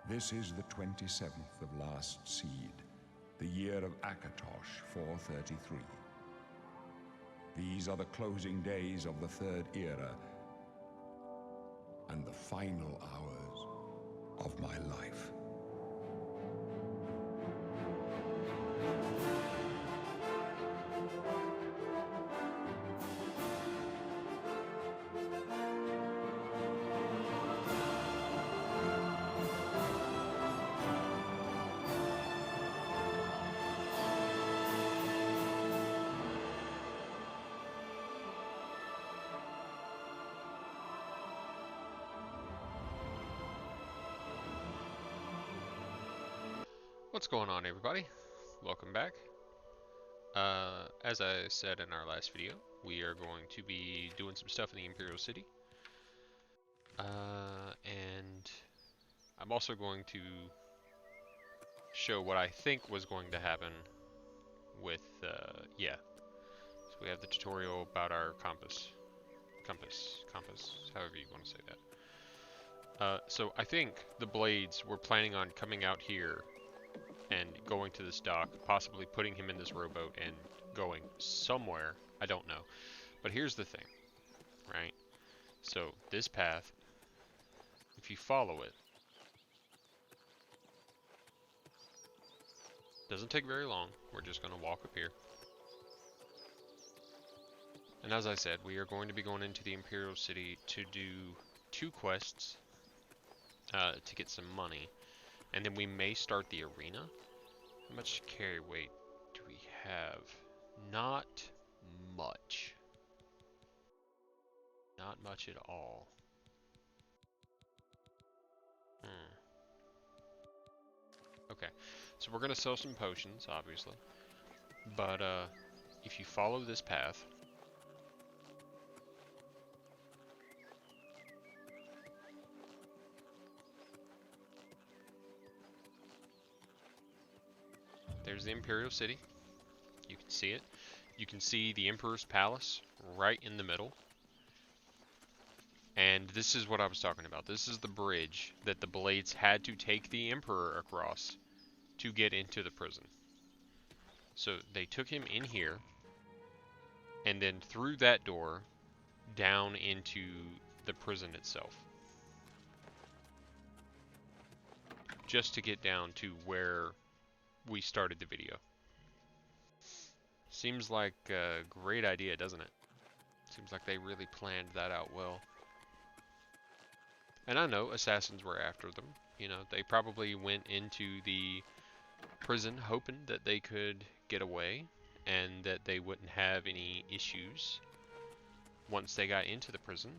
This is the 27th of last seed, the year of Akatosh 433. These are the closing days of the Third Era, and the final hours of my life. What's going on, everybody? Welcome back. As I said in our last video, we are going to be doing some stuff in the Imperial City. And I'm also going to show what I think was going to happen with, yeah. So we have the tutorial about our compass, however you want to say that. So I think the Blades were planning on coming out here and going to this dock, possibly putting him in this rowboat and going somewhere. I don't know. But here's the thing, right? So this path, if you follow it, doesn't take very long. We're just going to walk up here. And as I said, we are going to be going into the Imperial City to do 2 quests to get some money. And then we may start the arena. How much carry weight do we have? Not much. Not much at all. Okay, so we're going to sell some potions, obviously. But if you follow this path, there's the Imperial City. You can see it. You can see the Emperor's Palace right in the middle. And this is what I was talking about. This is the bridge that the Blades had to take the Emperor across to get into the prison. So they took him in here, and then through that door down into the prison itself. Just to get down to where we started the video. Seems like a great idea, doesn't it? Seems like they really planned that out well. And I know assassins were after them. You know, they probably went into the prison hoping that they could get away and that they wouldn't have any issues once they got into the prison.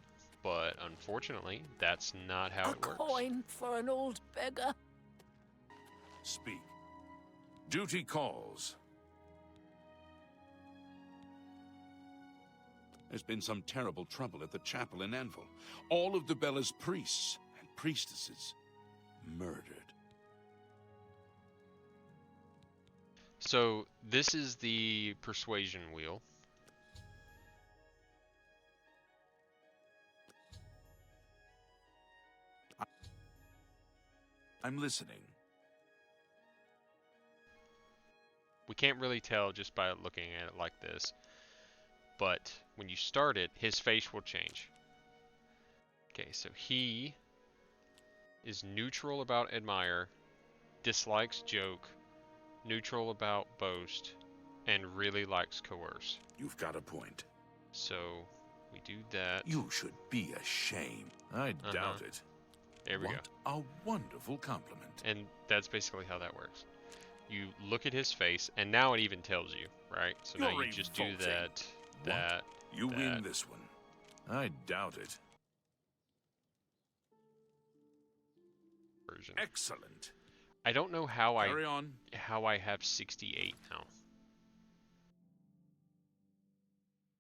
But unfortunately, that's not how it works. A coin for an old beggar. Speak. Duty calls. There's been some terrible trouble at the chapel in Anvil. All of Debella's priests and priestesses murdered. So this is the persuasion wheel. I'm listening. We can't really tell just by looking at it like this. But when you start it, his face will change. Okay, so he is neutral about admire, dislikes joke, neutral about boast, and really likes coerce. You've got a point. So we do that. You should be ashamed. I doubt it. There we go. What a wonderful compliment. And that's basically how that works. You look at his face, and now it even tells you, right? So now you just do that. You win this one. I doubt it. Version. Excellent. I don't know how Carry on. how I have 68 now.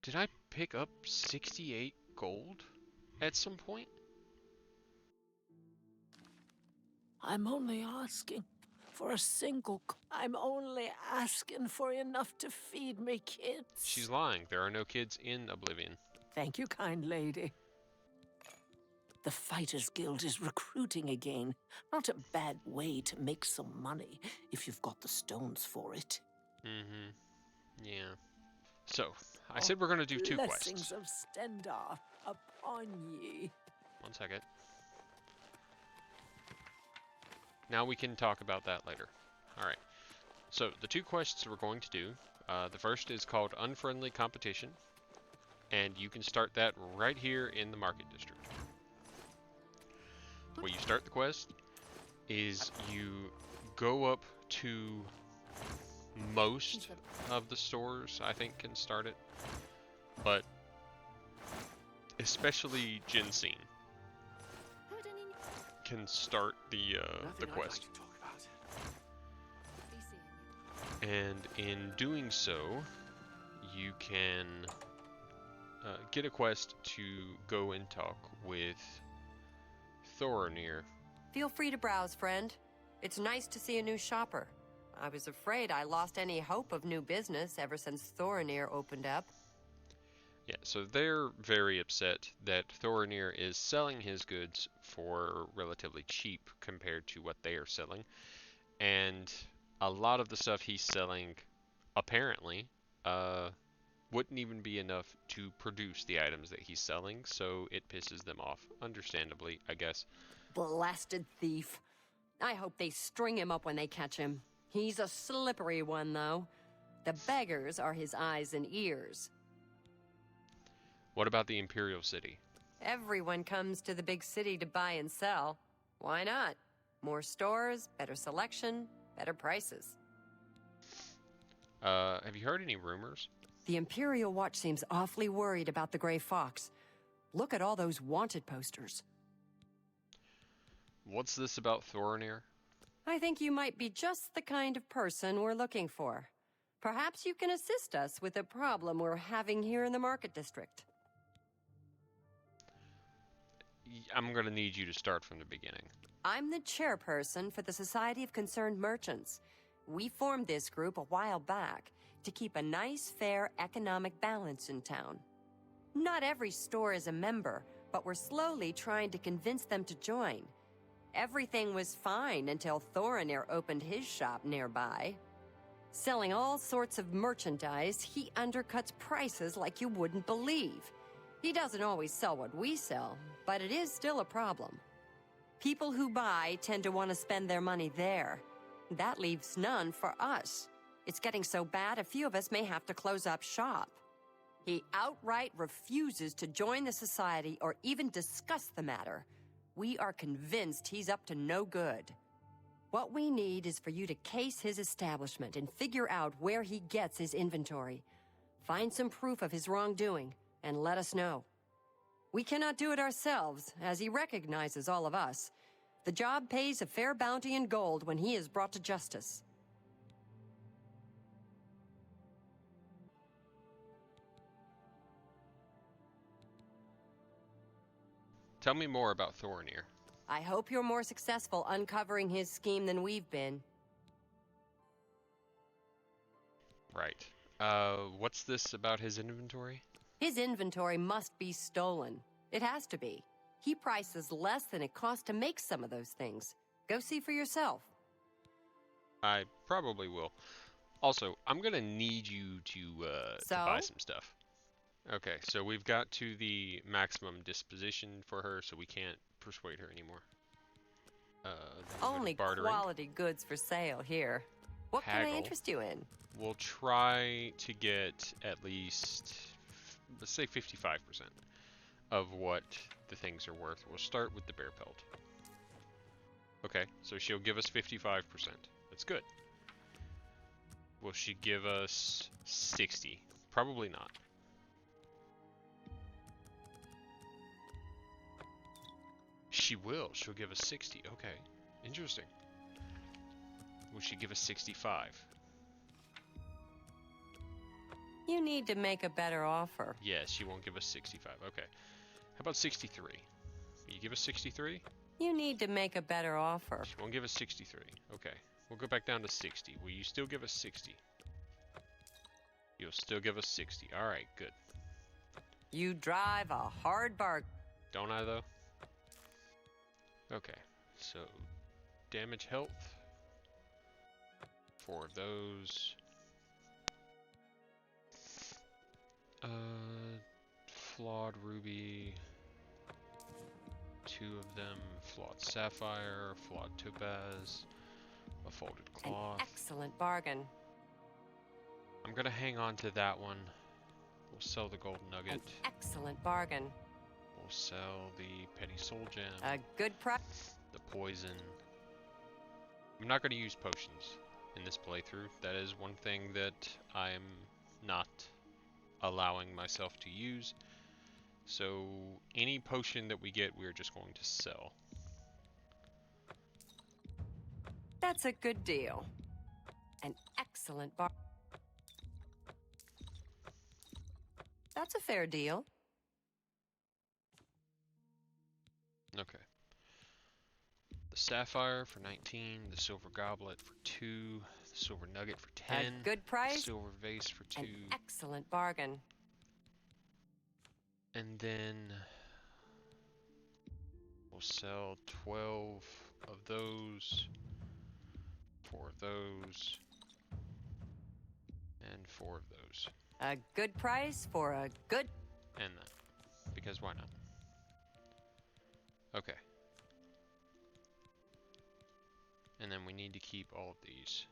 Did I pick up 68 gold at some point? I'm only asking for a single. I'm only asking for enough to feed me kids. She's lying. There are no kids in Oblivion. Thank you, kind lady. The Fighters Guild is recruiting again. Not a bad way to make some money if you've got the stones for it. Mm-hmm. Yeah. So, I said we're going to do 2 Blessings quests. of Stendar upon ye. One second. Now we can talk about that later. Alright. So, the 2 quests we're going to do. The first is called Unfriendly Competition. And you can start that right here in the Market District. The way you start the quest is you go up to most of the stores, I think, can start it. But especially Ginseng can start the quest. And in doing so, you can get a quest to go and talk with Thorinir. Feel free to browse, friend. It's nice to see a new shopper. I was afraid I lost any hope of new business ever since Thorinir opened up. Yeah, so they're very upset that Thorinir is selling his goods for relatively cheap compared to what they are selling. And a lot of the stuff he's selling, apparently, wouldn't even be enough to produce the items that he's selling, so it pisses them off, understandably, I guess. Blasted thief. I hope they string him up when they catch him. He's a slippery one, though. The beggars are his eyes and ears. What about the Imperial City? Everyone comes to the big city to buy and sell. Why not? More stores, better selection, better prices. Have you heard any rumors? The Imperial Watch seems awfully worried about the Grey Fox. Look at all those wanted posters. What's this about Thorinir? I think you might be just the kind of person we're looking for. Perhaps you can assist us with a problem we're having here in the Market District. I'm gonna need you to start from the beginning. I'm the chairperson for the Society of Concerned Merchants. We formed this group a while back to keep a nice, fair economic balance in town. Not every store is a member, but we're slowly trying to convince them to join. Everything was fine until Thorinir opened his shop nearby. Selling all sorts of merchandise, he undercuts prices like you wouldn't believe. He doesn't always sell what we sell, but it is still a problem. People who buy tend to want to spend their money there. That leaves none for us. It's getting so bad a few of us may have to close up shop. He outright refuses to join the society or even discuss the matter. We are convinced he's up to no good. What we need is for you to case his establishment and figure out where he gets his inventory. Find some proof of his wrongdoing and let us know. We cannot do it ourselves, as he recognizes all of us. The job pays a fair bounty in gold when he is brought to justice. Tell me more about Thorinir. I hope you're more successful uncovering his scheme than we've been. Right. What's this about his inventory? His inventory must be stolen. It has to be. He prices less than it costs to make some of those things. Go see for yourself. I probably will. Also, I'm gonna need you to buy some stuff. Okay, so we've got to the maximum disposition for her, so we can't persuade her anymore. Only bartering. quality goods for sale here. What can I Haggle. interest you in? We'll try to get at least, let's say 55% of what the things are worth. We'll start with the bear pelt. Okay, so she'll give us 55%. That's good. Will she give us 60? Probably not. She will. She'll give us 60. Okay. Interesting. Will she give us 65? You need to make a better offer. Yes, she won't give us 65. Okay. How about 63? Will you give us 63? You need to make a better offer. She won't give us 63. Okay. We'll go back down to 60. Will you still give us 60? You'll still give us 60. Alright, good. You drive a hard bargain. Don't I, though? Okay, so damage health. 4 of those. Flawed ruby. 2 of them. Flawed sapphire. Flawed topaz. A folded cloth. An excellent bargain. I'm gonna hang on to that one. We'll sell the gold nugget. An excellent bargain. We'll sell the petty soul gem. A good price. The poison. I'm not gonna use potions in this playthrough. That is one thing that I'm not allowing myself to use. So any potion that we get, we're just going to sell. That's a good deal. An excellent bar. That's a fair deal. Okay. The sapphire for 19, the silver goblet for 2, the silver nugget for 10, A good price. the silver vase for 2, An excellent bargain. and then we'll sell 12 of those, 4 of those, and 4 of those. A good price for a good... And that. Because why not? Okay. And then we need to keep all of these.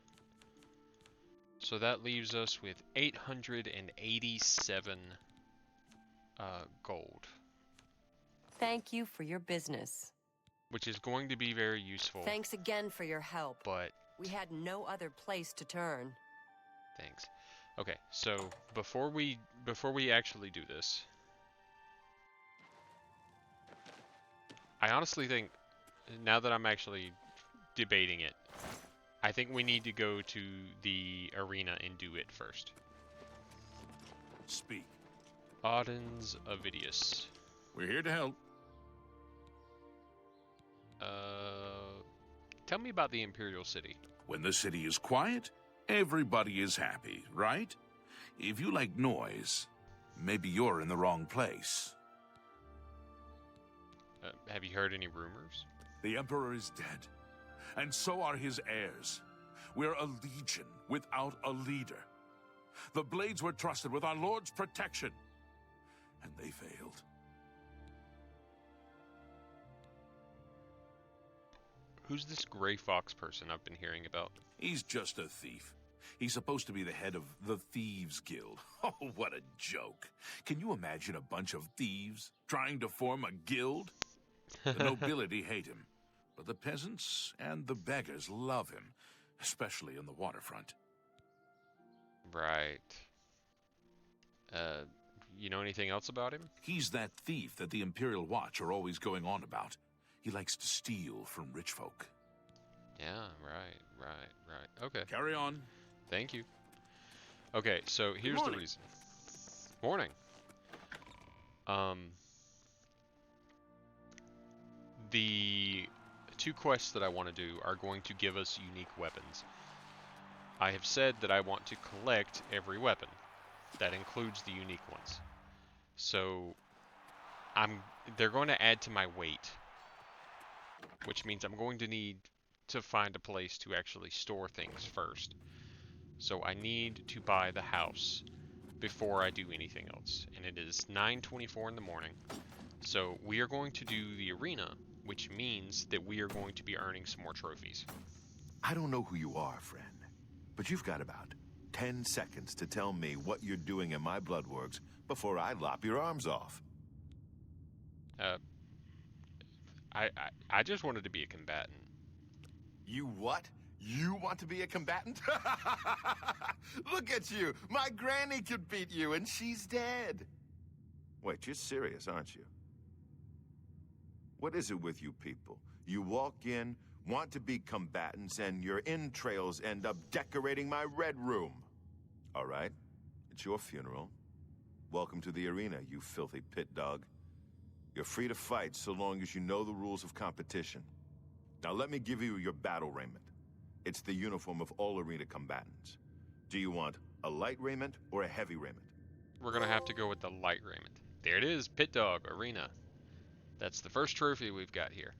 So that leaves us with 887 gold. Thank you for your business. Which is going to be very useful. Thanks again for your help. But... we had no other place to turn. Thanks. Okay, so before we actually do this, I honestly think, now that I'm actually debating it, I think we need to go to the arena and do it first. Speak. Audens Avidius. We're here to help. Tell me about the Imperial City. When the city is quiet, everybody is happy, right? If you like noise, maybe you're in the wrong place. Have you heard any rumors? The Emperor is dead, and so are his heirs. We're a legion without a leader. The Blades were trusted with our Lord's protection, and they failed. Who's this Gray Fox person I've been hearing about? He's just a thief. He's supposed to be the head of the Thieves Guild. Oh, what a joke. Can you imagine a bunch of thieves trying to form a guild? The nobility hate him, but the peasants and the beggars love him, especially in the waterfront. Right. You know anything else about him? He's that thief that the Imperial Watch are always going on about. He likes to steal from rich folk. Yeah, right. Okay. Carry on. Thank you. Okay, so here's the reason. Morning. The 2 quests that I want to do are going to give us unique weapons. I have said that I want to collect every weapon. That includes the unique ones. So they're going to add to my weight, which means I'm going to need to find a place to actually store things first. So I need to buy the house before I do anything else. And it is 9:24 in the morning. So we are going to do the arena, which means that we are going to be earning some more trophies. I don't know who you are, friend, but you've got about 10 seconds to tell me what you're doing in my bloodworks before I lop your arms off. I just wanted to be a combatant. You what? You want to be a combatant? Look at you! My granny could beat you, and she's dead! Wait, you're serious, aren't you? What is it with you people? You walk in, want to be combatants, and your entrails end up decorating my red room. All right, it's your funeral. Welcome to the arena, you filthy pit dog. You're free to fight so long as you know the rules of competition. Now let me give you your battle raiment. It's the uniform of all arena combatants. Do you want a light raiment or a heavy raiment? We're going to have to go with the light raiment. There it is, Pit Dog Arena. That's the first trophy we've got here.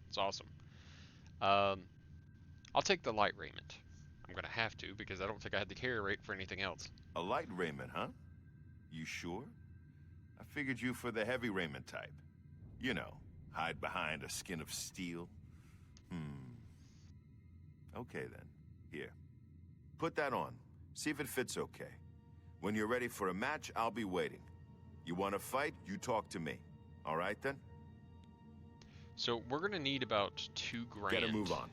It's awesome. I'll take the light raiment. I'm gonna have to because I don't think I had the carry rate for anything else. A light raiment, huh? You sure? I figured you for the heavy raiment type. You know, hide behind a skin of steel. Okay then. Here. Put that on. See if it fits okay. When you're ready for a match, I'll be waiting. You want to fight, you talk to me. All right then? So we're gonna need about $2 grand. Get a move on.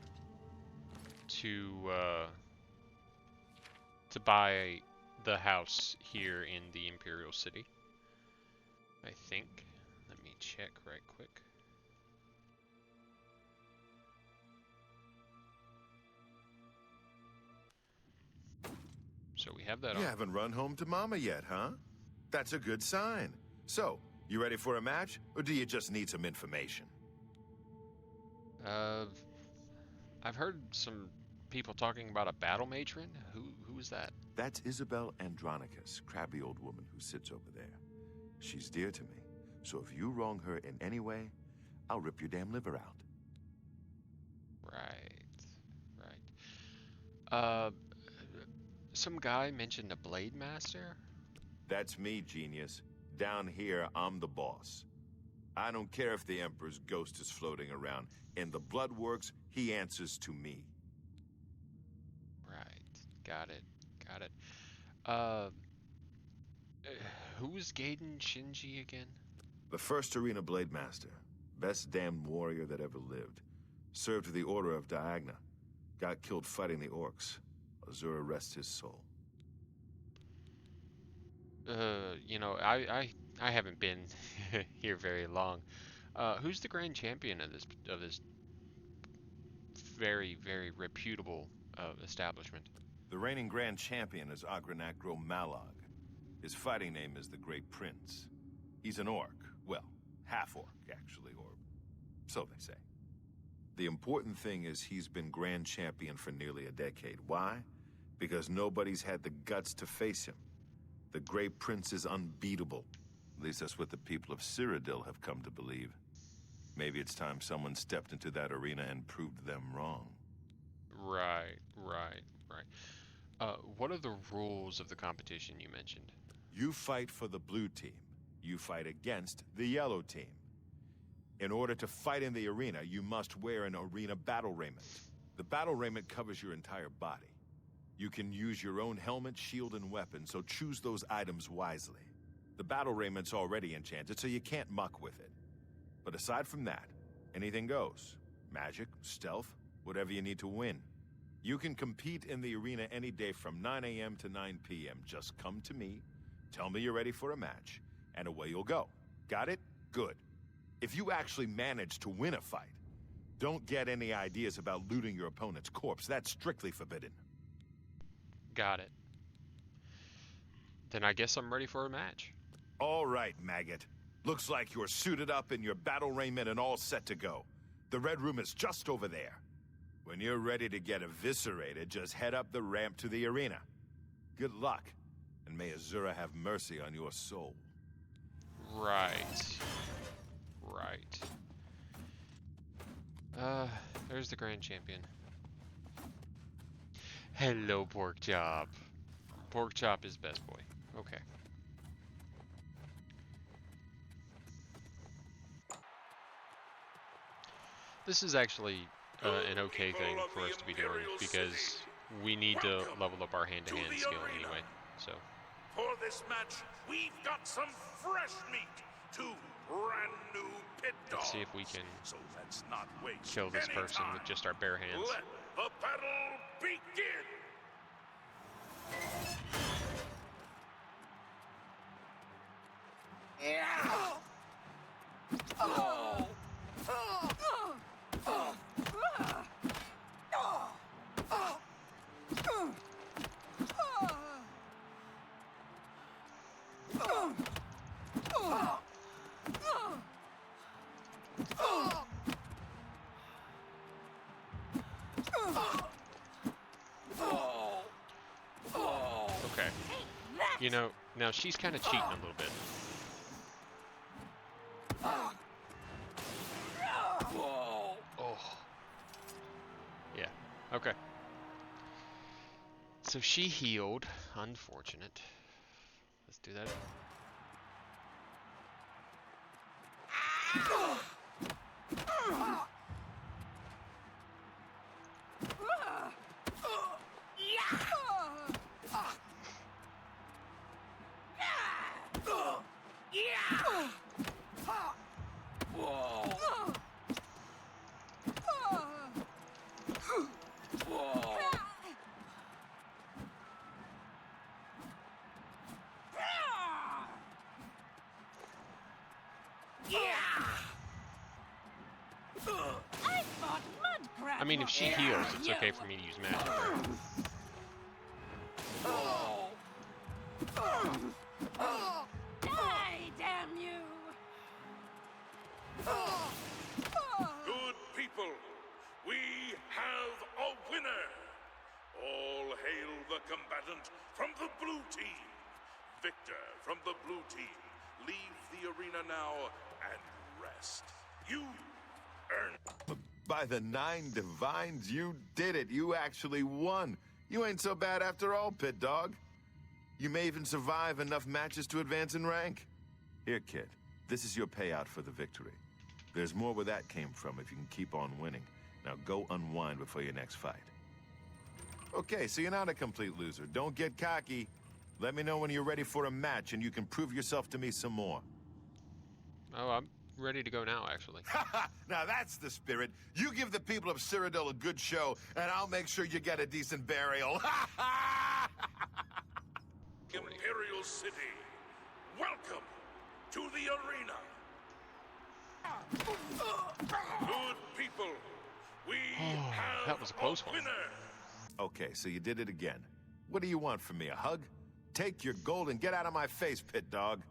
To buy the house here in the Imperial City. I think. Let me check right quick. So we have that on. You haven't run home to Mama yet, huh? That's a good sign. So, you ready for a match, or do you just need some information? I've heard some people talking about a battle matron. Who is that? That's Isabel Andronicus, crabby old woman who sits over there. She's dear to me, so if you wrong her in any way, I'll rip your damn liver out. Right. Some guy mentioned a Blade Master? That's me, genius. Down here, I'm the boss. I don't care if the Emperor's ghost is floating around. In the Bloodworks, he answers to me. Right. Got it. Who's Gaiden Shinji again? The first Arena Blade Master. Best damned warrior that ever lived. Served with the Order of Diagna. Got killed fighting the Orcs. Azura rest his soul. You know, I haven't been here very long. Who's the Grand Champion of this very, very reputable establishment? The reigning Grand Champion is Agranacro Malog. His fighting name is the Great Prince. He's an orc. Well, half-orc, actually, or so they say. The important thing is he's been Grand Champion for nearly a decade. Why? Because nobody's had the guts to face him. The Great Prince is unbeatable. At least that's what the people of Cyrodiil have come to believe. Maybe it's time someone stepped into that arena and proved them wrong. Right. What are the rules of the competition you mentioned? You fight for the blue team. You fight against the yellow team. In order to fight in the arena, you must wear an arena battle raiment. The battle raiment covers your entire body. You can use your own helmet, shield, and weapon, so choose those items wisely. The battle raiment's already enchanted, so you can't muck with it. But aside from that, anything goes. Magic, stealth, whatever you need to win. You can compete in the arena any day from 9 a.m. to 9 p.m. Just come to me, tell me you're ready for a match, and away you'll go. Got it? Good. If you actually manage to win a fight, don't get any ideas about looting your opponent's corpse. That's strictly forbidden. Got it. Then I guess I'm ready for a match. All right, maggot. Looks like you're suited up in your battle raiment and all set to go. The Red Room is just over there. When you're ready to get eviscerated, just head up the ramp to the arena. Good luck, and may Azura have mercy on your soul. Right. There's the Grand Champion. Hello, Porkchop. Porkchop is best boy. Okay. This is actually an okay thing for us to be doing because we need to level up our hand-to-hand skill anyway. So. For this match, we've got some fresh meat. 2 brand new pit dogs. Let's see if we can so let's not waste kill this any person time. with just our bare hands. Let the battle begin. Okay. You know, now she's kind of cheating a little bit. Oh. Okay. So she healed. Unfortunate. Let's do that. I mean, if she heals, it's okay for me to use magic. Die, damn you! Good people, we have a winner. All hail the combatant from the blue team. Victor from the blue team, leave the arena now and rest. You earned. By the 9 divines, you did it. You actually won. You ain't so bad after all, Pit Dog. You may even survive enough matches to advance in rank. Here, kid. This is your payout for the victory. There's more where that came from if you can keep on winning. Now go unwind before your next fight. Okay, so you're not a complete loser. Don't get cocky. Let me know when you're ready for a match and you can prove yourself to me some more. Oh, I'm ready to go now, actually. Now that's the spirit. You give the people of Cyrodiil a good show, and I'll make sure you get a decent burial. Imperial City, welcome to the arena. Good people, we have that was a close one. winner. Okay, so you did it again. What do you want from me, a hug? Take your gold and get out of my face, Pit Dog.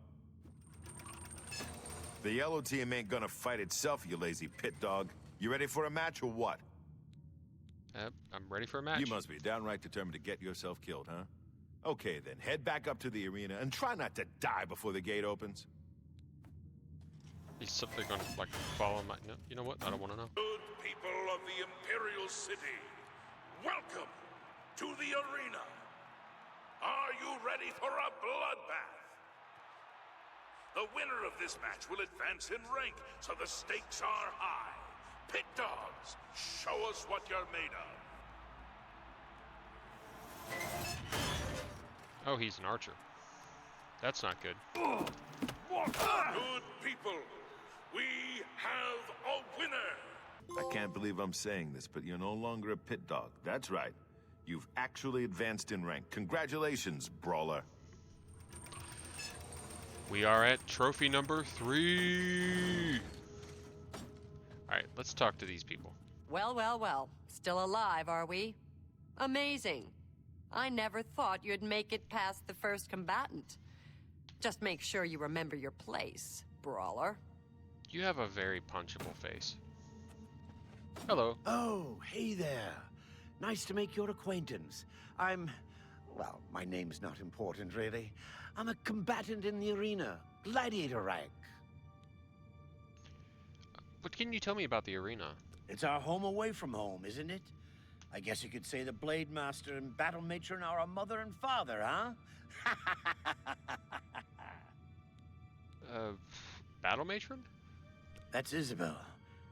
The yellow team ain't gonna fight itself, you lazy pit dog. You ready for a match or what? I'm ready for a match. You must be downright determined to get yourself killed, huh? Okay then, head back up to the arena and try not to die before the gate opens. Is something gonna, like, follow my... No, you know what? I don't want to know. Good people of the Imperial City, welcome to the arena. Are you ready for a bloodbath? The winner of this match will advance in rank, so the stakes are high. Pit Dogs, show us what you're made of. Oh, he's an archer. That's not good. Good people, we have a winner. I can't believe I'm saying this, but you're no longer a pit dog. That's right. You've actually advanced in rank. Congratulations, Brawler. We are at trophy number 3. Alright, let's talk to these people. Well, well, well. Still alive, are we? Amazing. I never thought you'd make it past the first combatant. Just make sure you remember your place, Brawler. You have a very punchable face. Hello. Oh, hey there. Nice to make your acquaintance. Well, my name's not important, really. I'm a combatant in the arena, gladiator rank. What can you tell me about the arena? It's our home away from home, isn't it? I guess you could say the Blade Master and Battle Matron are our mother and father, huh? Battle Matron? That's Isabel.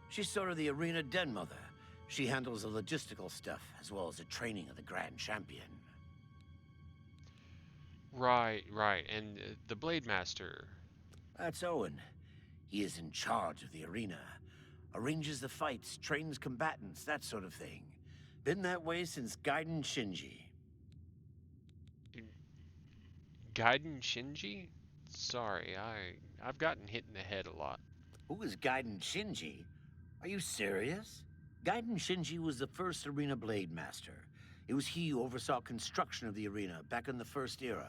She's sort of the arena den mother. She handles the logistical stuff, as well as the training of the Grand Champion. Right. And the Blade Master? That's Owen. He is in charge of the arena. Arranges the fights, trains combatants, that sort of thing. Been that way since Gaiden Shinji. Gaiden Shinji? Sorry, I've gotten hit in the head a lot. Who is Gaiden Shinji? Are you serious? Gaiden Shinji was the first arena blade master. It was he who oversaw construction of the arena back in the First Era.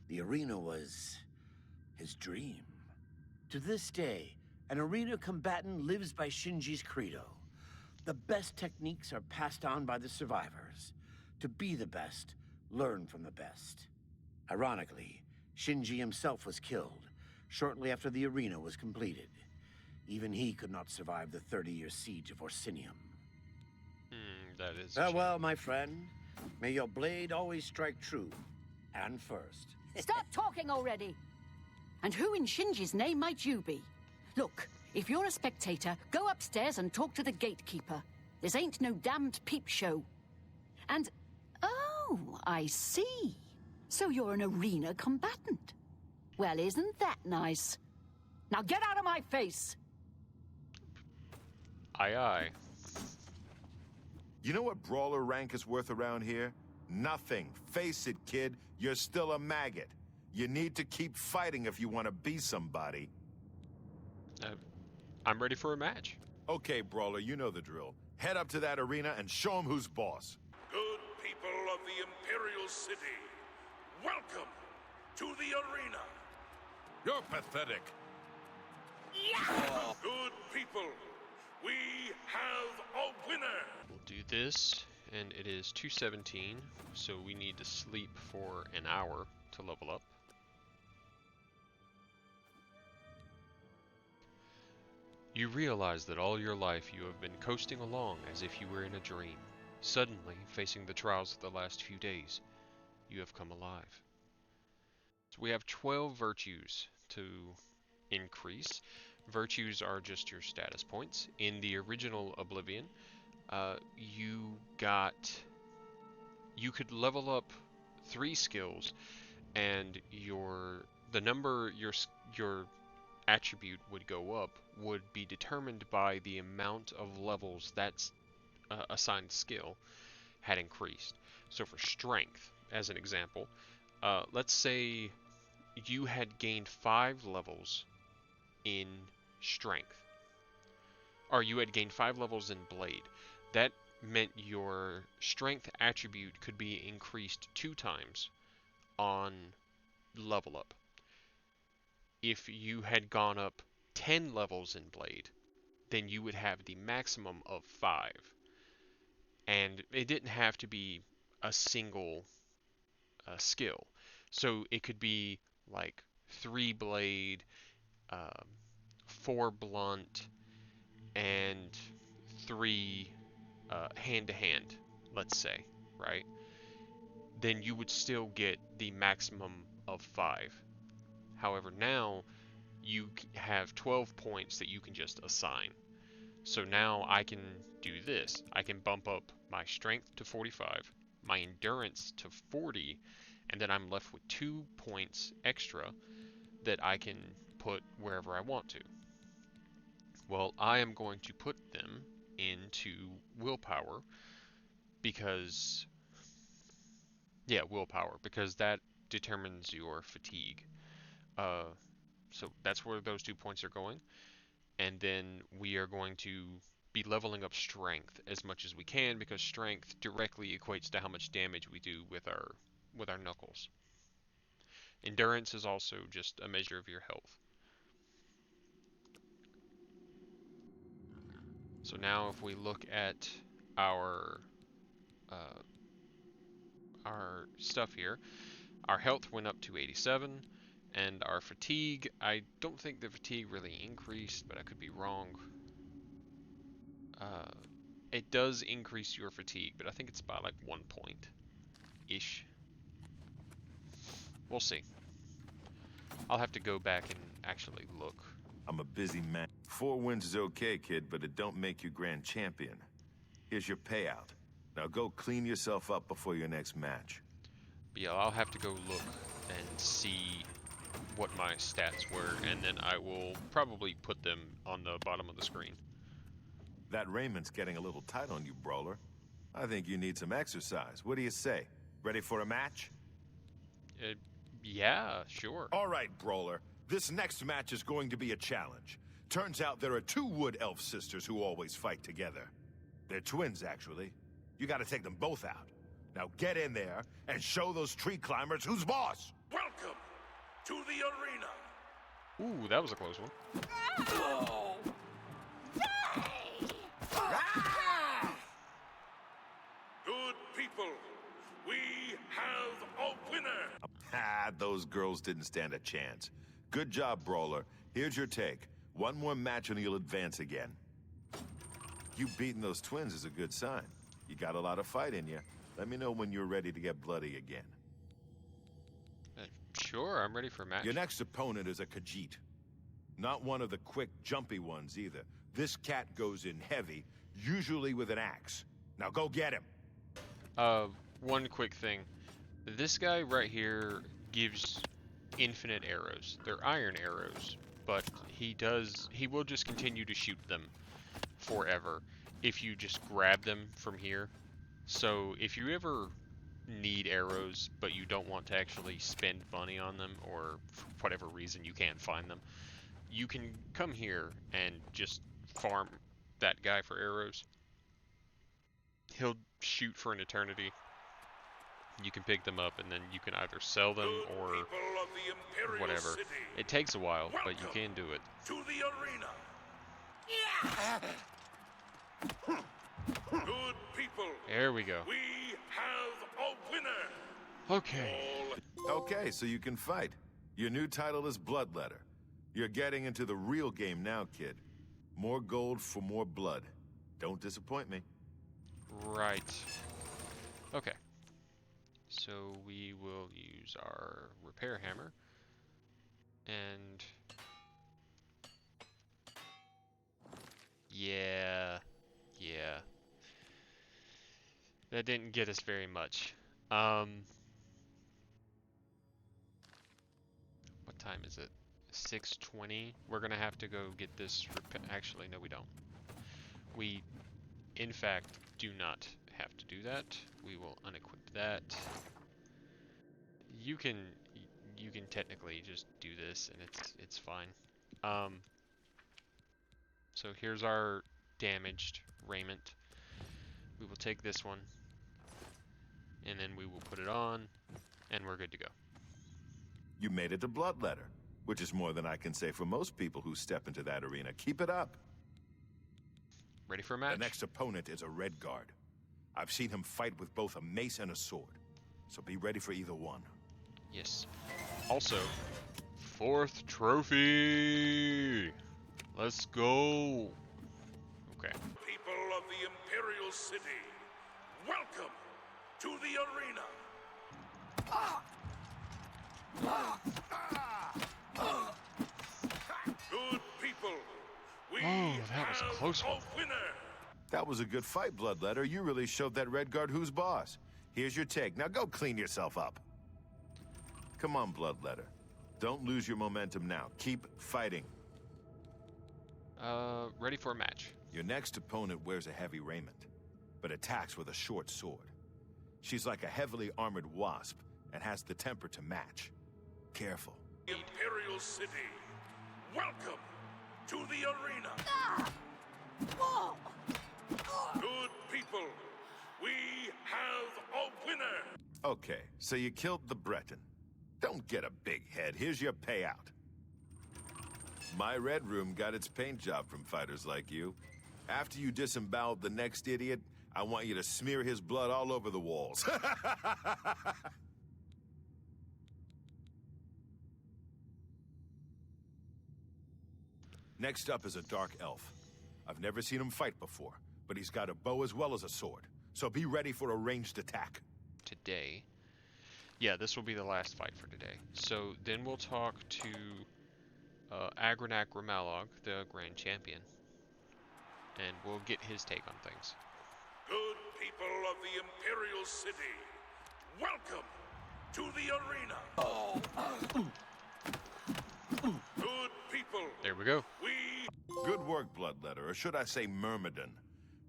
The arena was his dream. To this day, an arena combatant lives by Shinji's credo. The best techniques are passed on by the survivors. To be the best, learn from the best. Ironically, Shinji himself was killed shortly after the arena was completed. Even he could not survive the 30-year siege of Orsinium. That is. Farewell, my friend. May your blade always strike true and first. Stop talking already! And who in Shinji's name might you be? Look, if you're a spectator, go upstairs and talk to the gatekeeper. This ain't no damned peep show. And, oh, I see. So you're an arena combatant. Well, isn't that nice? Now get out of my face! Aye, aye. You know what Brawler rank is worth around here? Nothing. Face it, kid. You're still a maggot. You need to keep fighting if you want to be somebody. I'm ready for a match. Okay, Brawler, you know the drill. Head up to that arena and show 'em who's boss. Good people of the Imperial City, welcome to the arena. You're pathetic. Good people, we have a winner. We'll do this, and it is 2:17, so we need to sleep for an hour to level up. You realize that all your life you have been coasting along as if you were in a dream. Suddenly, facing the trials of the last few days, you have come alive. So we have 12 virtues to increase. Virtues are just your status points. In the original Oblivion, you could level up 3 skills, and the number your attribute would go up would be determined by the amount of levels that assigned skill had increased. So for strength, as an example, let's say you had gained 5 levels in strength, or you had gained 5 levels in blade. That meant your strength attribute could be increased 2 times on level up. If you had gone up 10 levels in blade, then you would have the maximum of 5. And it didn't have to be a single skill. So it could be like 3 blade, 4 blunt, and 3 hand-to-hand, let's say, right? Then you would still get the maximum of 5. However, now you have 12 points that you can just assign. So now I can do this. I can bump up my strength to 45, my endurance to 40, and then I'm left with 2 points extra that I can put wherever I want to. Well, I am going to put them into willpower because, willpower, because that determines your fatigue. So that's where those 2 points are going. And then we are going to be leveling up strength as much as we can, because strength directly equates to how much damage we do with our knuckles. Endurance is also just a measure of your health. So now if we look at our stuff here, our health went up to 87, and our fatigue, I don't think the fatigue really increased, but I could be wrong. It does increase your fatigue, but I think it's by like 1 point-ish. We'll see. I'll have to go back and actually look. I'm a busy man. 4 wins is okay, kid, but it don't make you grand champion. Here's your payout. Now go clean yourself up before your next match. But yeah, I'll have to go look and see what my stats were, and then I will probably put them on the bottom of the screen. That raiment's getting a little tight on you, Brawler. I think you need some exercise. What do you say? Ready for a match? Yeah, sure. All right, Brawler. This next match is going to be a challenge. Turns out there are 2 wood elf sisters who always fight together. They're twins, actually. You gotta take them both out. Now get in there and show those tree climbers who's boss! Welcome to the arena. Ooh, that was a close one. Good people, we have a winner. Ah, those girls didn't stand a chance. Good job, Brawler. Here's your take. 1 more match and you'll advance again. You beating those twins is a good sign. You got a lot of fight in you. Let me know when you're ready to get bloody again. Sure, I'm ready for a match. Your next opponent is a Khajiit. Not one of the quick, jumpy ones either. This cat goes in heavy, usually with an axe. Now go get him. One quick thing. This guy right here gives infinite arrows. They're iron arrows, but he will just continue to shoot them forever if you just grab them from here. So if you ever need arrows but you don't want to actually spend money on them, or for whatever reason you can't find them, you can come here and just farm that guy for arrows. He'll shoot for an eternity. You can pick them up and then you can either sell them or whatever. It takes a while, but you can do it. To the arena. Good people. There we go. We have a winner. Okay. Okay, so you can fight. Your new title is Bloodletter. You're getting into the real game now, kid. More gold for more blood. Don't disappoint me. Right. Okay. So we will use our repair hammer. And yeah. That didn't get us very much. What time is it? 6:20. We're gonna have to go get this actually, no we don't. We, in fact, do not have to do that. We will unequip that. You can technically just do this and it's fine. So here's our damaged raiment. We will take this one and then we will put it on and we're good to go. You made it to Bloodletter, which is more than I can say for most people who step into that arena. Keep it up. Ready for a match? The next opponent is a Red Guard. I've seen him fight with both a mace and a sword, so be ready for either one. Yes. Also, 4th trophy! Let's go! Okay. People of the Imperial City, welcome to the arena. Good people, we that was a close one. winner. That was a good fight, Bloodletter. You really showed that Red Guard who's boss. Here's your take. Now go clean yourself up. Come on, Bloodletter. Don't lose your momentum now. Keep fighting. Ready for a match. Your next opponent wears a heavy raiment, but attacks with a short sword. She's like a heavily armored wasp and has the temper to match. Careful. Imperial City, welcome to the arena. Good people, we have a winner. Okay, so you killed the Breton. Don't get a big head. Here's your payout. My Red Room got its paint job from fighters like you. After you disemboweled the next idiot, I want you to smear his blood all over the walls. Next up is a Dark Elf. I've never seen him fight before, but he's got a bow as well as a sword. So be ready for a ranged attack. Today. Yeah, this will be the last fight for today. So then we'll talk to Agranak Ramalog, the Grand Champion. And we'll get his take on things. Good people of the Imperial City, welcome to the arena. Good people. There we go. Good work, Bloodletter, or should I say Myrmidon.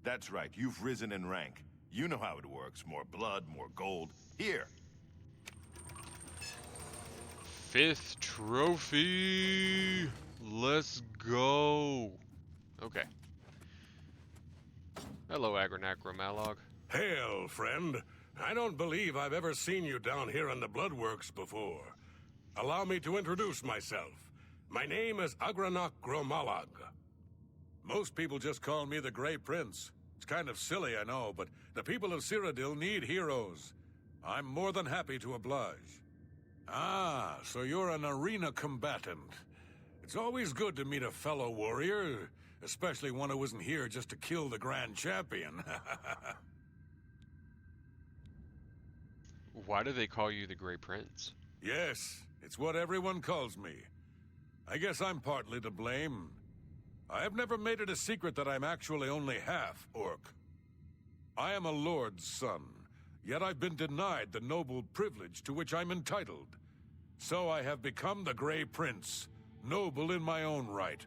That's right, you've risen in rank. You know how it works. More blood, more gold. Here. 5th trophy! Let's go! Okay. Hello, Agranak Ramalog. Hail, friend. I don't believe I've ever seen you down here in the Bloodworks before. Allow me to introduce myself. My name is Agranak Gromalag. Most people just call me the Grey Prince. It's kind of silly, I know, but the people of Cyrodiil need heroes. I'm more than happy to oblige. Ah, so you're an arena combatant. It's always good to meet a fellow warrior, especially one who isn't here just to kill the Grand Champion. Why do they call you the Grey Prince? Yes, it's what everyone calls me. I guess I'm partly to blame. I have never made it a secret that I'm actually only half orc. I am a lord's son, yet I've been denied the noble privilege to which I'm entitled. So I have become the Grey Prince, noble in my own right.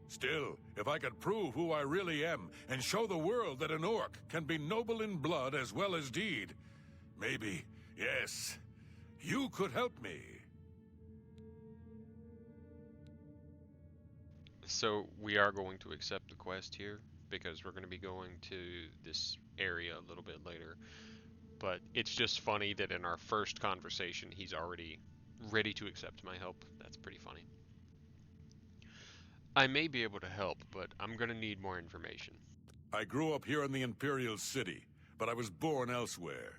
Still, if I could prove who I really am and show the world that an orc can be noble in blood as well as deed, maybe, yes, you could help me. So we are going to accept the quest here because we're going to be going to this area a little bit later. But it's just funny that in our first conversation, he's already ready to accept my help. That's pretty funny. I may be able to help, but I'm going to need more information. I grew up here in the Imperial City, but I was born elsewhere.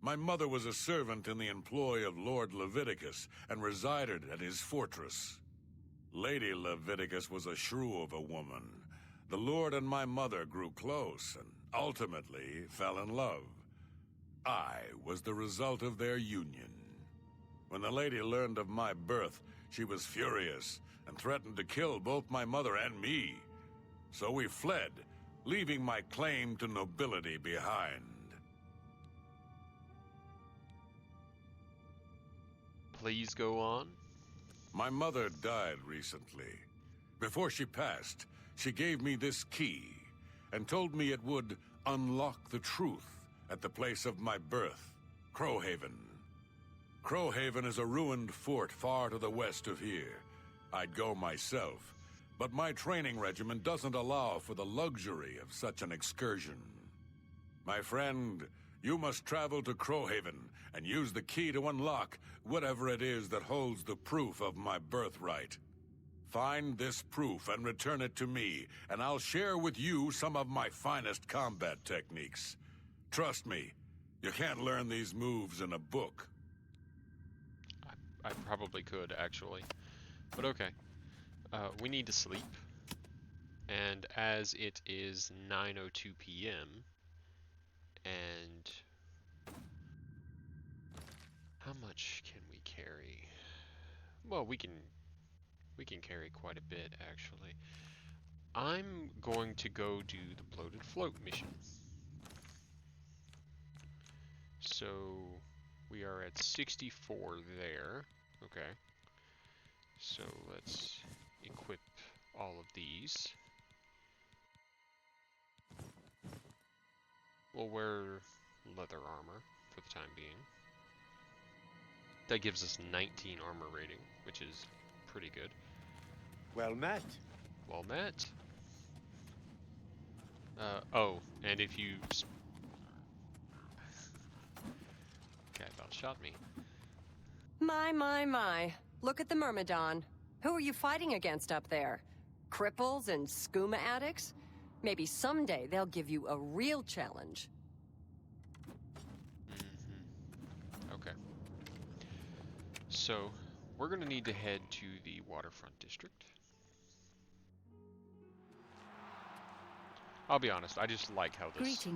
My mother was a servant in the employ of Lord Leviticus and resided at his fortress. Lady Leviticus was a shrew of a woman. The Lord and my mother grew close and ultimately fell in love. I was the result of their union. When the lady learned of my birth, she was furious and threatened to kill both my mother and me. So we fled, leaving my claim to nobility behind. Please go on. My mother died recently. Before she passed, she gave me this key and told me it would unlock the truth at the place of my birth, Crowhaven. Crowhaven is a ruined fort far to the west of here. I'd go myself, but my training regimen doesn't allow for the luxury of such an excursion. My friend, you must travel to Crowhaven and use the key to unlock whatever it is that holds the proof of my birthright. Find this proof and return it to me, and I'll share with you some of my finest combat techniques. Trust me, you can't learn these moves in a book. I probably could, actually. But okay. We need to sleep. And as it is 9:02 p.m. and how much can we carry? Well, we can carry quite a bit, actually. I'm going to go do the bloated float mission. So we are at 64 there. Okay. So let's equip all of these. We'll wear leather armor for the time being. That gives us 19 armor rating, which is pretty good. Well met. Well met. Oh, and if you... Guy about shot me. My. Look at the Myrmidon. Who are you fighting against up there? Cripples and skooma addicts? Maybe someday they'll give you a real challenge. Okay. So, we're gonna need to head to the waterfront district. I'll be honest, I just like how this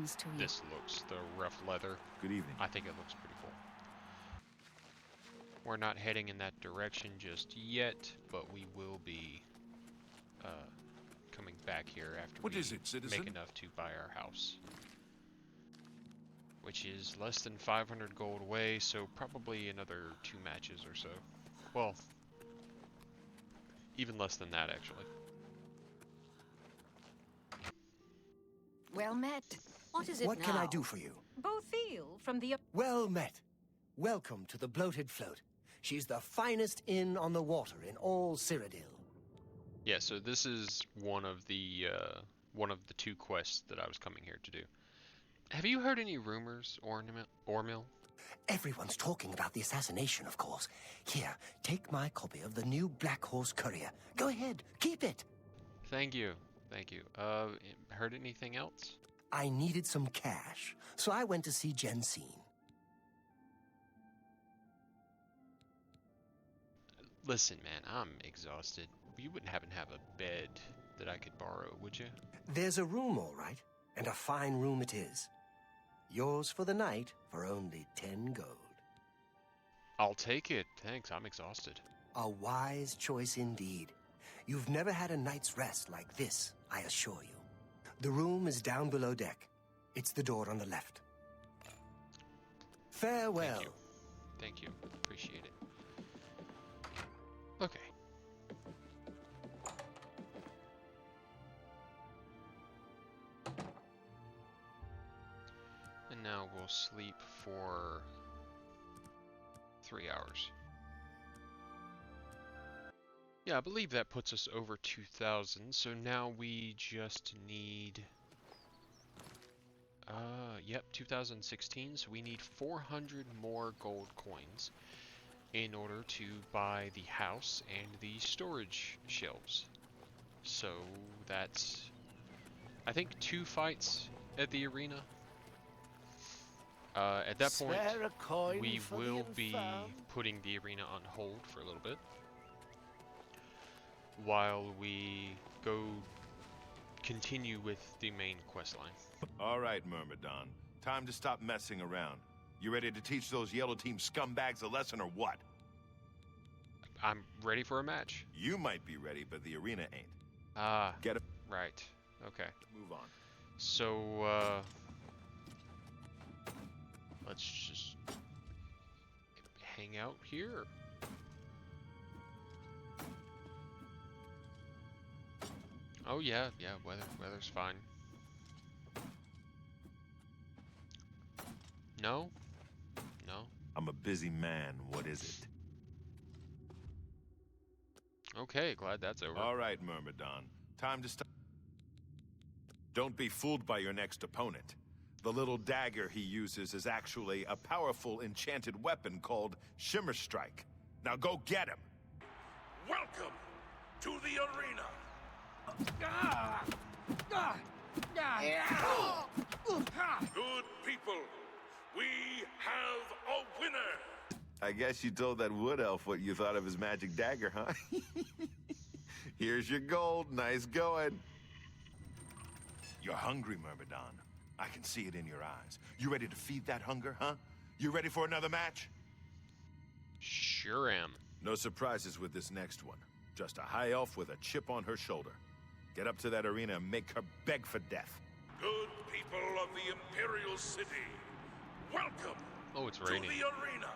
looks, the rough leather. Good evening. I think it looks pretty cool. We're not heading in that direction just yet, but we will be coming back here after What we is it, citizen? make enough to buy our house. Which is less than 500 gold away, so probably another 2 matches or so. Well, even less than that, actually. Well met. What is it What now? can I do for you? Bothil from the... Well met. Welcome to the Bloated Float. She's the finest inn on the water in all Cyrodiil. Yeah, so this is one of the 2 quests that I was coming here to do. Have you heard any rumors, Ormil? Everyone's talking about the assassination, of course. Here, take my copy of the new Black Horse Courier. Go ahead, keep it. Thank you. Heard anything else? I needed some cash, so I went to see Jensine. Listen, man, I'm exhausted. You wouldn't happen to have a bed that I could borrow, would you? There's a room, all right, and a fine room it is. Yours for the night for only 10 gold. I'll take it. Thanks, I'm exhausted. A wise choice indeed. You've never had a night's rest like this, I assure you. The room is down below deck. It's the door on the left. Farewell. Thank you. Thank you. Appreciate it. Okay. And now we'll sleep for 3 hours. Yeah, I believe that puts us over 2,000, so now we just need... yep, 2016, so we need 400 more gold coins in order to buy the house and the storage shelves. So that's, I think, 2 fights at the arena. At that point, we will be putting the arena on hold for a little bit while we go continue with the main quest line. All right, Myrmidon. Time to stop messing around. You ready to teach those Yellow Team scumbags a lesson or what? I'm ready for a match. You might be ready, but the arena ain't. Ah, Get it? right. Okay. Move on. So, let's just hang out here. Oh yeah, weather's fine. No? No? I'm a busy man. What is it? Okay, glad that's over. All right, Myrmidon. Time to stop. Don't be fooled by your next opponent. The little dagger he uses is actually a powerful enchanted weapon called Shimmer Strike. Now go get him! Welcome to the arena! Good people, we have a winner! I guess you told that wood elf what you thought of his magic dagger, huh? Here's your gold. Nice going. You're hungry, Myrmidon. I can see it in your eyes. You ready to feed that hunger, huh? You ready for another match? Sure am. No surprises with this next one. Just a high elf with a chip on her shoulder. Get up to that arena and make her beg for death. Good people of the Imperial City, welcome it's raining. to the arena.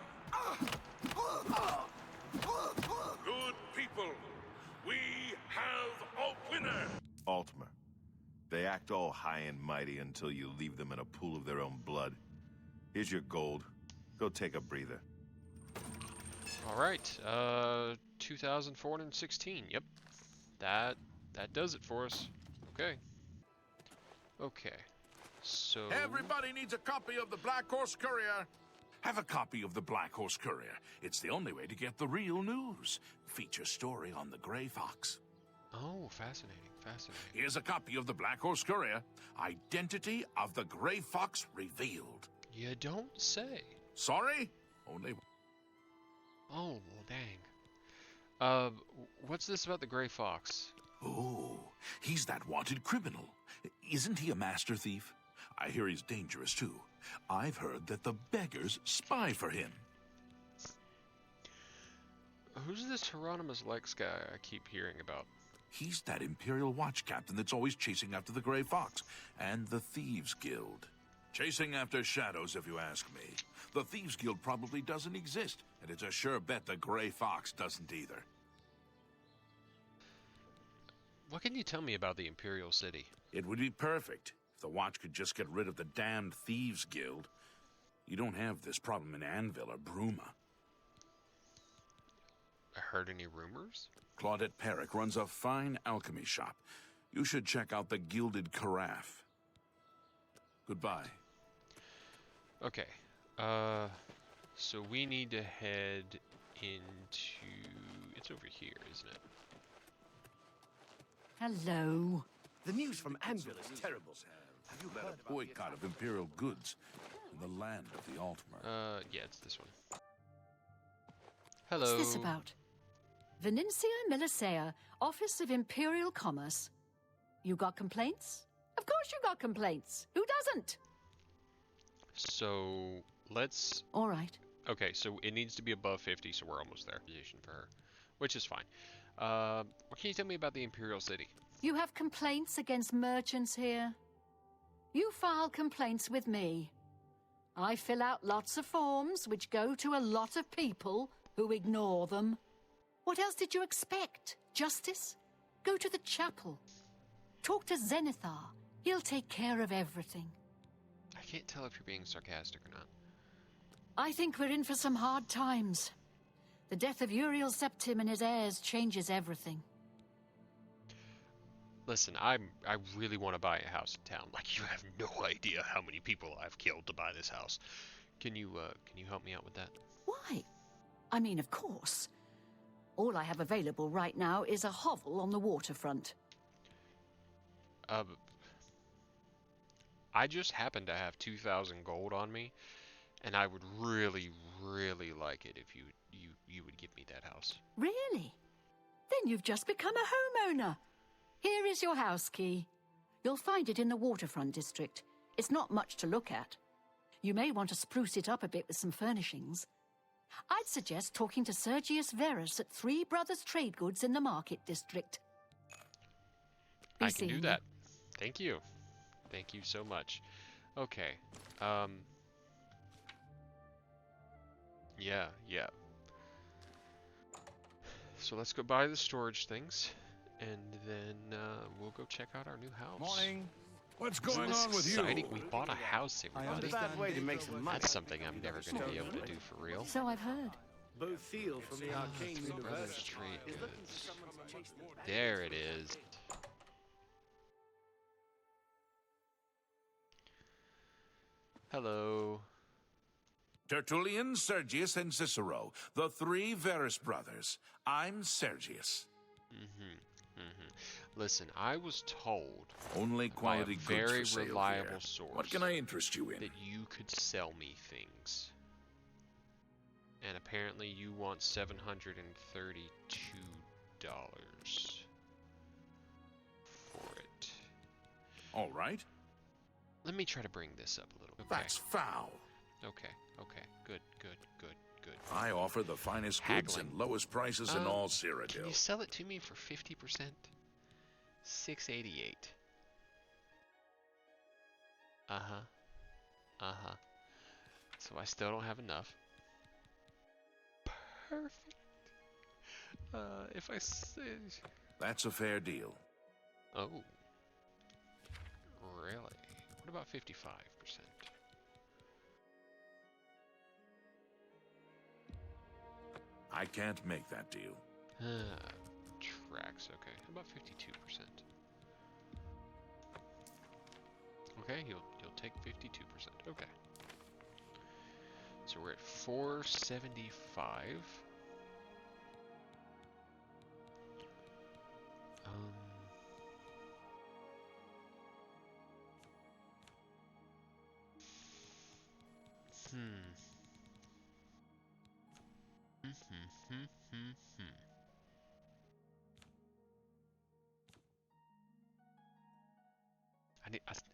Good people, we have a winner. Altmer. They act all high and mighty until you leave them in a pool of their own blood. Here's your gold. Go take a breather. All right, 2,416. Yep, that does it for us. Okay, so Everybody needs a copy of the Black Horse Courier. Have a copy of the Black Horse Courier. It's the only way to get the real news. Feature story on the Gray Fox. Oh, fascinating. Here's a copy of the Black Horse Courier. Identity of the Gray Fox revealed. You don't say. Sorry? Only... Oh, well, dang. What's this about the Gray Fox? Oh, he's that wanted criminal. Isn't he a master thief? I hear he's dangerous, too. I've heard that the beggars spy for him. Who's this Hieronymus Lex guy I keep hearing about? He's that Imperial Watch captain that's always chasing after the Gray Fox and the Thieves Guild. Chasing after shadows, if you ask me. The Thieves Guild probably doesn't exist, and it's a sure bet the Gray Fox doesn't either. What can you tell me about the Imperial City? It would be perfect if the Watch could just get rid of the damned Thieves Guild. You don't have this problem in Anvil or Bruma. I heard any rumors? Claudette Perrick runs a fine alchemy shop. You should check out the Gilded Carafe. Goodbye. Okay. So we need to head into... It's over here, isn't it? Hello. The news from Anvil is terrible. Have you led a boycott of Imperial goods in the land of the Altmer? Yeah, it's this one. Hello. What's this about? Venencia Melisea, Office of Imperial Commerce. You got complaints? Of course you got complaints. Who doesn't? So let's. All right. Okay, so it needs to be above 50, so we're almost there. Position for her, which is fine. What can you tell me about the Imperial City? You have complaints against merchants here? You file complaints with me. I fill out lots of forms which go to a lot of people who ignore them. What else did you expect? Justice? Go to the chapel. Talk to Zenithar. He'll take care of everything. I can't tell if you're being sarcastic or not. I think we're in for some hard times. The death of Uriel Septim and his heirs changes everything. Listen, I really want to buy a house in town. Like, you have no idea how many people I've killed to buy this house. Can you help me out with that? Why? I mean, of course. All I have available right now is a hovel on the waterfront. I just happen to have 2,000 gold on me, and I would really, really like it if you would give me that house. Really? Then you've just become a homeowner. Here is your house key. You'll find it in the waterfront district. It's not much to look at. You may want to spruce it up a bit with some furnishings. I'd suggest talking to Sergius Verus at Three Brothers Trade Goods in the Market District. I can do that. Thank you. Thank you so much. Okay. Yeah. So let's go buy the storage things, and then we'll go check out our new house. Morning. What's going on with Exciting. you? We bought a house, everybody. Way to make some money. That's something I'm never going to be able to do for real. So I've heard. Both feel from the arcane Three Brothers universe. Trade Goods. There it is. Hello. Tertullian, Sergius, and Cicero, the three Verus brothers. I'm Sergius. Listen, I was told Only by a quality goods very for sale reliable here. source What can I interest you in? that you could sell me things. And apparently you want $732 for it. All right. Let me try to bring this up a little. Okay. That's foul. Okay. Good. I offer the finest goods Haggling. and lowest prices in all Can Cyrodiil. you sell it to me for 50%? $688. So I still don't have enough. Perfect. If I say... That's a fair deal. Oh. Really? What about 55%? I can't make that deal. Tracks, okay. How about 52%? Okay, you'll take 52%. Okay. So we're at 475.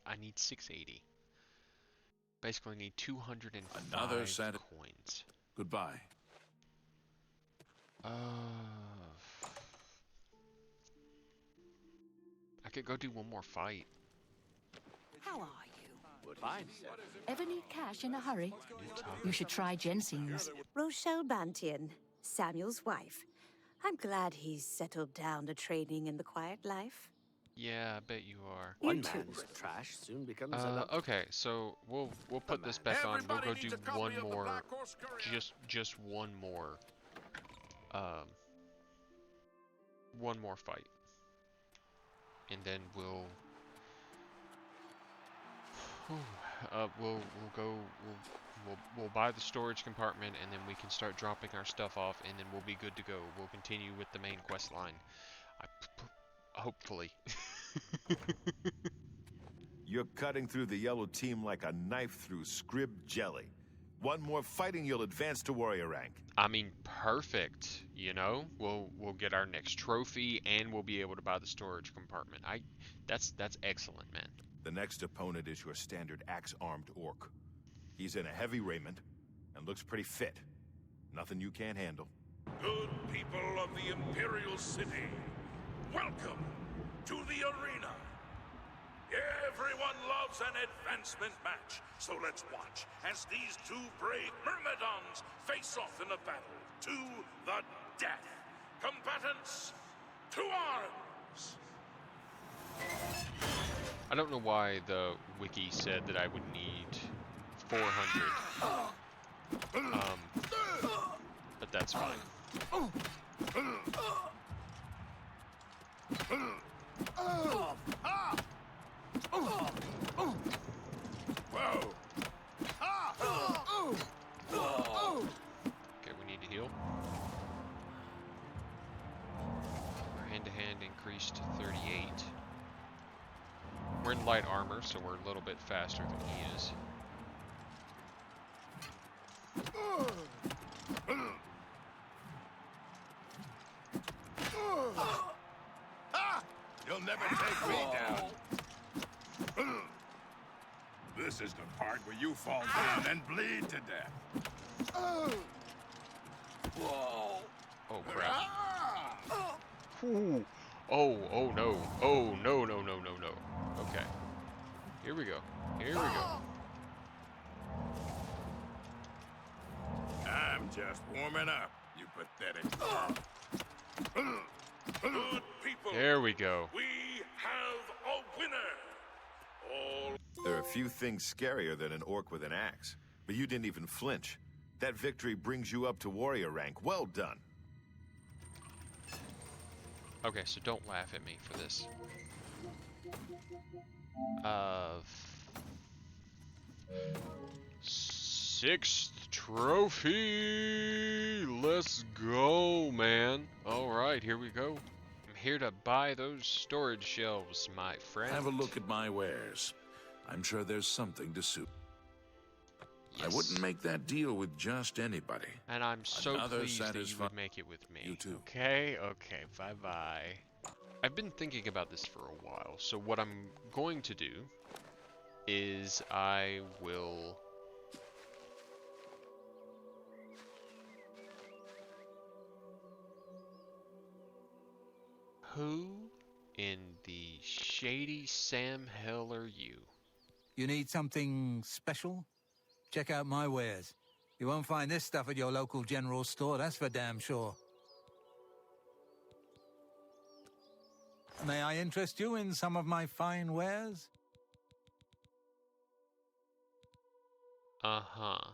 I need 680. Basically, I need 205 Another set of coins. Goodbye. I could go do one more fight. How are you? Fine. Ever need cash in a hurry? You should try Jensen's. Rochelle Bantian, Samuel's wife. I'm glad he's settled down to training in the quiet life. Yeah, I bet you are. One man's trash soon becomes another. Okay, so we'll put this back on. We'll go do one more, just one more fight, and then we'll buy the storage compartment, and then we can start dropping our stuff off, and then we'll be good to go. We'll continue with the main quest line. Hopefully. You're cutting through the yellow team like a knife through scrib jelly. One more fighting, you'll advance to warrior rank. I mean, perfect. You know, we'll get our next trophy, and we'll be able to buy the storage compartment. That's excellent, man. The next opponent is your standard axe-armed orc. He's in a heavy raiment and looks pretty fit. Nothing you can't handle. Good people of the Imperial City, welcome to the arena. Everyone loves an advancement match, so let's watch as these two brave Myrmidons face off in a battle to the death. Combatants, to arms! I don't know why the wiki said that I would need 400. But that's fine. Okay, we need to heal. Our hand-to-hand increased to 38. We're in light armor, so we're a little bit faster than he is. You'll never take me down. This is the part where you fall down and bleed to death. Oh crap. Ooh. Oh no. Oh no. Okay. Here we go. I'm just warming up, you pathetic. Good people. There we go. We have a winner. All There are a few things scarier than an orc with an axe, but you didn't even flinch. That victory brings you up to warrior rank. Well done. Okay, so don't laugh at me for this. Sixth trophy! Let's go, man. Alright, here we go. I'm here to buy those storage shelves, my friend. Have a look at my wares. I'm sure there's something to suit. Yes. I wouldn't make that deal with just anybody. And I'm so Another pleased that you satisfi- would make it with me. You too. Okay, bye-bye. I've been thinking about this for a while, so what I'm going to do is I will... Who in the shady Sam hell are you? You need something special? Check out my wares. You won't find this stuff at your local general store, that's for damn sure. May I interest you in some of my fine wares? Uh-huh.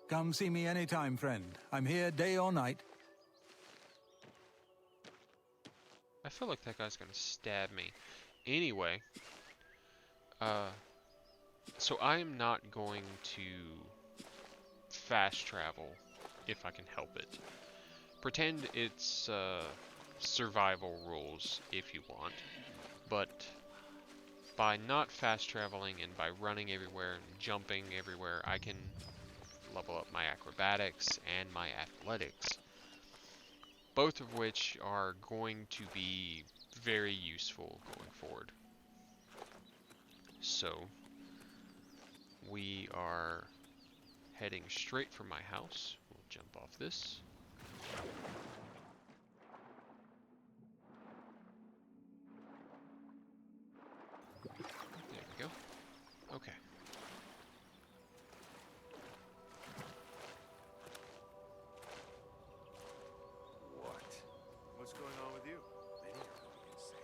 Come see me anytime, friend. I'm here day or night. I feel like that guy's gonna stab me. Anyway, so I'm not going to fast travel if I can help it. Pretend it's survival rules if you want, but by not fast traveling and by running everywhere and jumping everywhere, I can level up my acrobatics and my athletics, both of which are going to be very useful going forward. So we are heading straight for my house. We'll jump off this. There we go. Okay. What's going on with you? Many are going insane.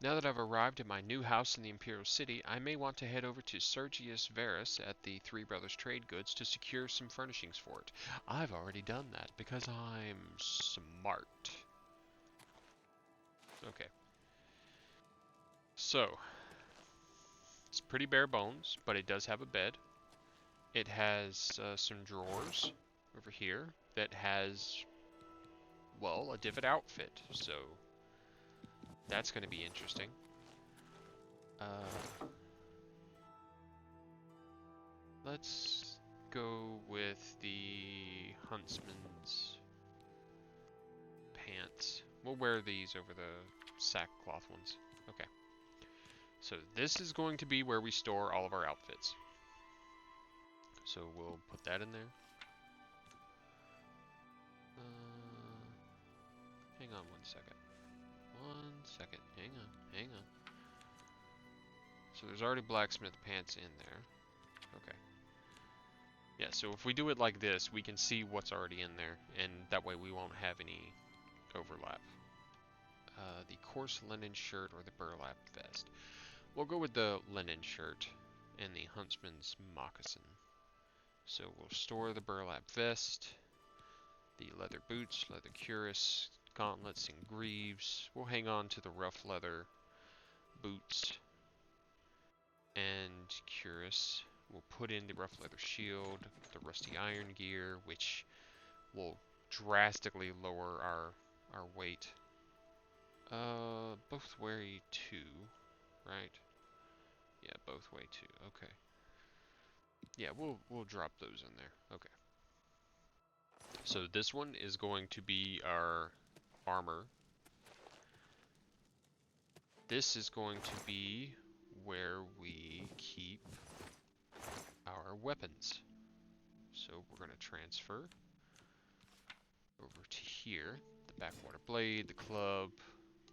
Now that I've arrived at my new house in the Imperial City, I may want to head over to Sergius Verus at the Three Brothers Trade Goods to secure some furnishings for it. I've already done that because I'm smart. Okay. So, it's pretty bare bones, but it does have a bed. It has some drawers over here that has, well, a divot outfit, so that's going to be interesting. Let's go with the huntsman's pants. We'll wear these over the sackcloth ones. Okay. So this is going to be where we store all of our outfits. So we'll put that in there. Hang on 1 second. 1 second. Hang on. Hang on. So there's already blacksmith pants in there. Okay. Yeah, so if we do it like this, we can see what's already in there, and that way we won't have any overlap. The coarse linen shirt or the burlap vest. We'll go with the linen shirt and the huntsman's moccasin. So we'll store the burlap vest, the leather boots, leather cuirass, gauntlets, and greaves. We'll hang on to the rough leather boots and cuirass. We'll put in the rough leather shield, the rusty iron gear, which will drastically lower our weight. Both weigh 2, right? Yeah, both weigh 2. Okay. Yeah, we'll drop those in there. Okay. So this one is going to be our armor. This is going to be where we keep our weapons. So we're going to transfer over to here. The backwater blade, the club,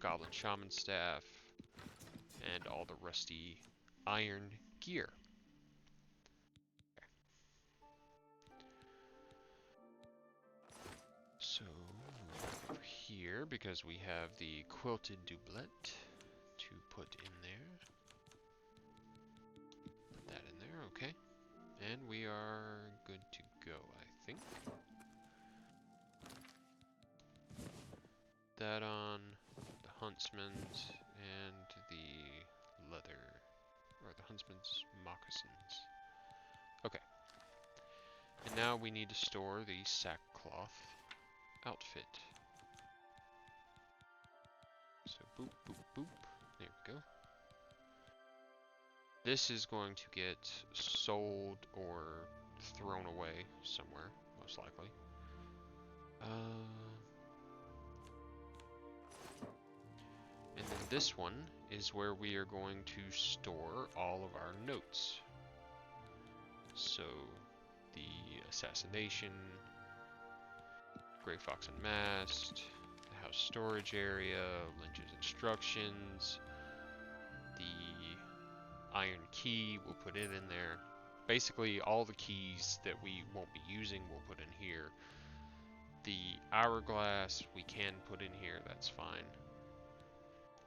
goblin shaman staff, and all the rusty iron gear. Okay. So over here, because we have the quilted doublet to put in there. Put that in there, okay. And we are good to go, I think. That on the huntsman's and the leather, or the huntsman's moccasins. Okay. And now we need to store the sackcloth outfit. So boop, boop, boop. There we go. This is going to get sold or thrown away somewhere, most likely. And then this one is where we are going to store all of our notes. So, the assassination, Grey Fox Unmasked, the house storage area, Lynch's instructions, the iron key, we'll put it in there. Basically, all the keys that we won't be using, we'll put in here. The hourglass, we can put in here, that's fine.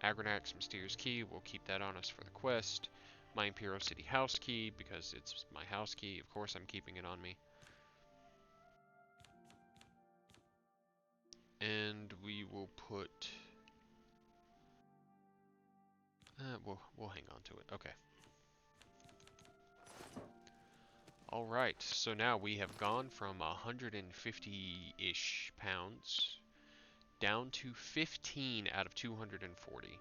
Agronach's mysterious key, we'll keep that on us for the quest. My Imperial City house key, because it's my house key, of course I'm keeping it on me. And we will put... we'll hang on to it, okay. Alright, so now we have gone from 150-ish pounds down to 15 out of 240.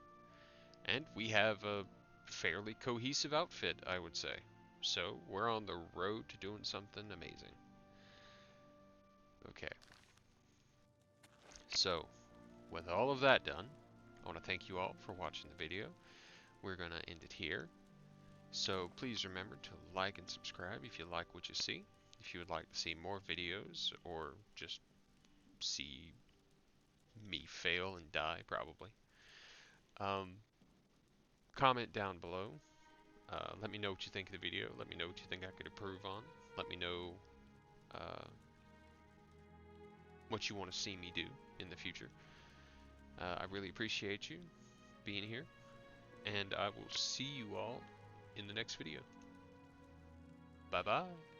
And we have a fairly cohesive outfit, I would say. So, we're on the road to doing something amazing. Okay. So, with all of that done, I want to thank you all for watching the video. We're going to end it here. So please remember to like and subscribe if you like what you see. If you would like to see more videos or just see me fail and die, probably. Comment down below. Let me know what you think of the video. Let me know what you think I could improve on. Let me know what you want to see me do in the future. I really appreciate you being here. And I will see you all in the next video. Bye-bye.